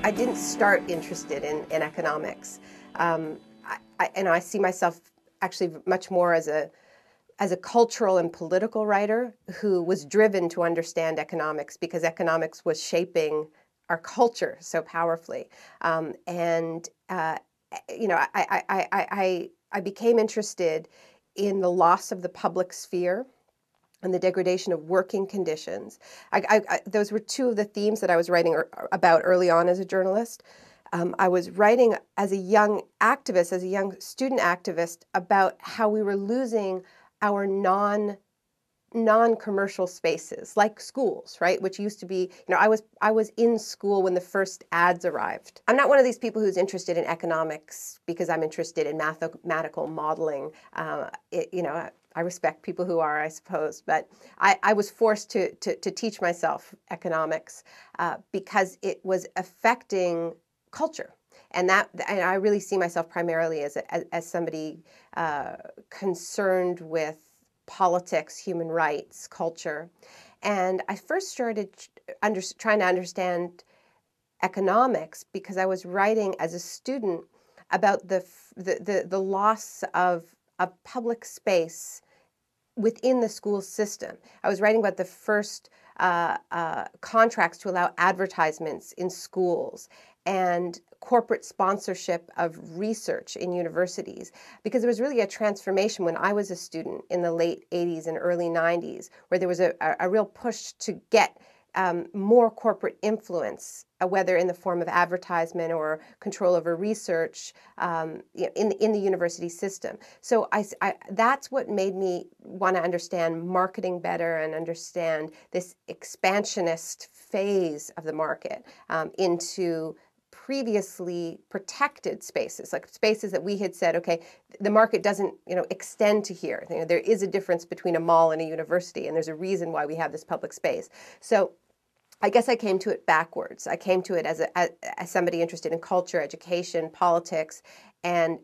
I didn't start interested in economics. I see myself actually much more as a cultural and political writer who was driven to understand economics because economics was shaping our culture so powerfully. I became interested in the loss of the public sphere and the degradation of working conditions. Those were two of the themes that I was writing about early on as a journalist. I was writing as a young activist, as a young student activist, about how we were losing our non-commercial spaces, like schools, right? Which used to be, I was in school when the first ads arrived. I'm not one of these people who's interested in economics because I'm interested in mathematical modeling. I respect people who are, I suppose, but I was forced to teach myself economics because it was affecting culture. And I really see myself primarily as somebody concerned with politics, human rights, culture. And I first started trying to understand economics because I was writing as a student about the loss of public space within the school system. I was writing about the first contracts to allow advertisements in schools and corporate sponsorship of research in universities, because there was really a transformation when I was a student in the late 80s and early 90s, where there was a real push to get more corporate influence, whether in the form of advertisement or control over research in the university system. So that's what made me want to understand marketing better and understand this expansionist phase of the market into previously protected spaces, like spaces that we had said, okay, the market doesn't, extend to here. There is a difference between a mall and a university, and there's a reason why we have this public space. So I guess I came to it backwards. I came to it as somebody interested in culture, education, politics, and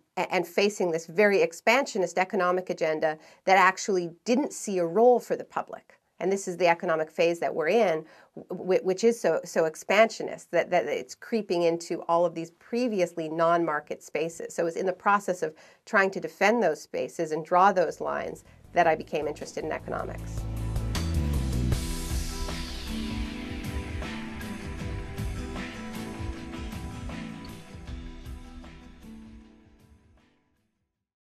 facing this very expansionist economic agenda that actually didn't see a role for the public. And this is the economic phase that we're in, which is so expansionist that it's creeping into all of these previously non-market spaces. So it was in the process of trying to defend those spaces and draw those lines that I became interested in economics.